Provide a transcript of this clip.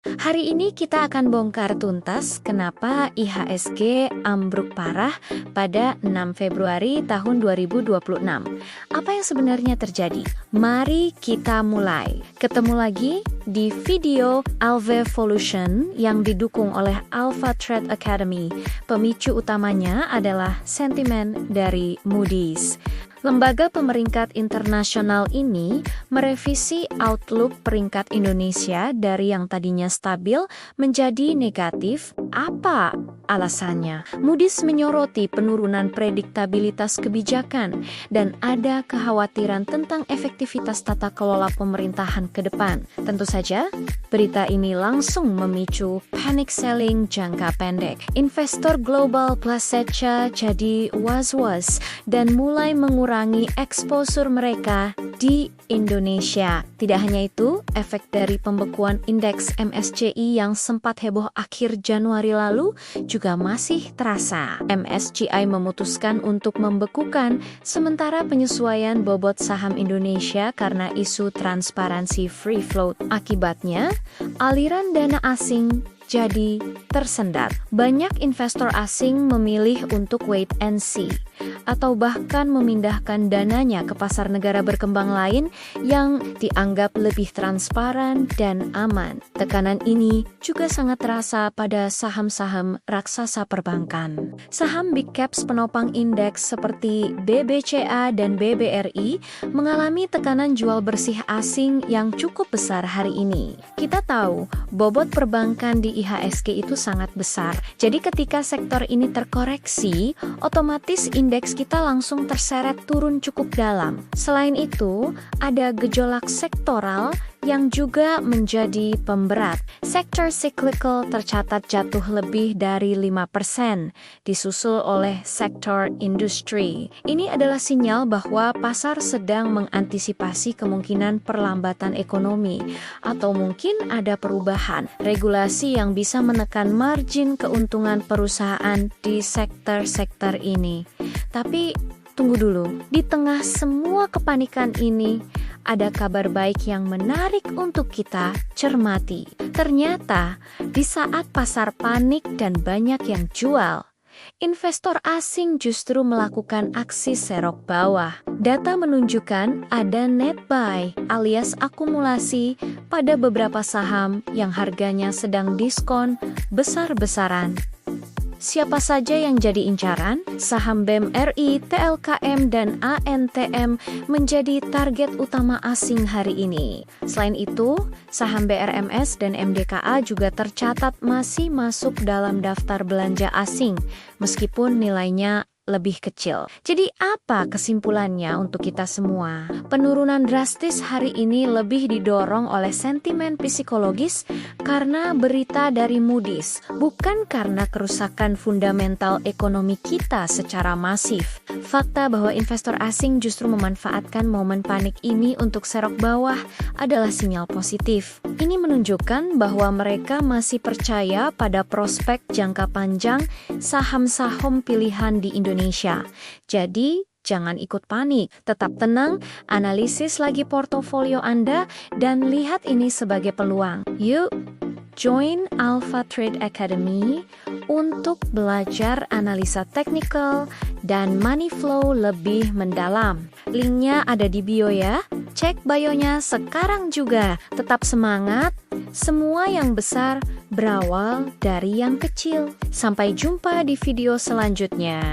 Hari ini kita akan bongkar tuntas kenapa IHSG ambruk parah pada 6 Februari tahun 2026. Apa yang sebenarnya terjadi? Mari kita mulai. Ketemu lagi di video Alvevolution yang didukung oleh Alpha Trade Academy. Pemicu utamanya adalah sentimen dari Moody's. Lembaga pemeringkat internasional ini merevisi outlook peringkat Indonesia dari yang tadinya stabil menjadi negatif. Apa alasannya? Moody's menyoroti penurunan prediktabilitas kebijakan dan ada kekhawatiran tentang efektivitas tata kelola pemerintahan ke depan. Tentu saja, berita ini langsung memicu panic selling jangka pendek. Investor global Plasetcha jadi was-was dan mulai mengurangi eksposur mereka di Indonesia. Tidak hanya itu, efek dari pembekuan indeks MSCI yang sempat heboh akhir Januari lalu juga masih terasa. MSCI memutuskan untuk membekukan sementara penyesuaian bobot saham Indonesia karena isu transparansi free float. Akibatnya, aliran dana asing jadi tersendat. Banyak investor asing memilih untuk wait and see atau bahkan memindahkan dananya ke pasar negara berkembang lain yang dianggap lebih transparan dan aman. Tekanan ini juga sangat terasa pada saham-saham raksasa perbankan. Saham big caps penopang indeks seperti BBCA dan BBRI mengalami tekanan jual bersih asing yang cukup besar hari ini. Kita tahu, bobot perbankan di IHSG itu sangat besar. Jadi ketika sektor ini terkoreksi, otomatis indeks kita langsung terseret turun cukup dalam. Selain itu, ada gejolak sektoral yang juga menjadi pemberat. Sektor cyclical tercatat jatuh lebih dari 5%, disusul oleh sektor industri. Ini adalah sinyal bahwa pasar sedang mengantisipasi kemungkinan perlambatan ekonomi, atau mungkin ada perubahan regulasi yang bisa menekan margin keuntungan perusahaan di sektor-sektor ini. Tapi tunggu dulu, di tengah semua kepanikan ini, ada kabar baik yang menarik untuk kita cermati. Ternyata, di saat pasar panik dan banyak yang jual, investor asing justru melakukan aksi serok bawah. Data menunjukkan ada net buy alias akumulasi pada beberapa saham yang harganya sedang diskon besar-besaran. Siapa saja yang jadi incaran? Saham BMRI, TLKM, dan ANTM menjadi target utama asing hari ini. Selain itu, saham BRMS dan MDKA juga tercatat masih masuk dalam daftar belanja asing, meskipun nilainya lebih kecil. Jadi apa kesimpulannya untuk kita semua? Penurunan drastis hari ini lebih didorong oleh sentimen psikologis karena berita dari Moody's, bukan karena kerusakan fundamental ekonomi kita secara masif. Fakta bahwa investor asing justru memanfaatkan momen panik ini untuk serok bawah adalah sinyal positif. Ini menunjukkan bahwa mereka masih percaya pada prospek jangka panjang saham-saham pilihan di Indonesia. Jadi, jangan ikut panik, tetap tenang, analisis lagi portofolio Anda, dan lihat ini sebagai peluang. Yuk, join Alpha Trade Academy untuk belajar analisa teknikal dan money flow lebih mendalam. Linknya ada di bio ya, cek bio-nya sekarang juga. Tetap semangat, semua yang besar berawal dari yang kecil. Sampai jumpa di video selanjutnya.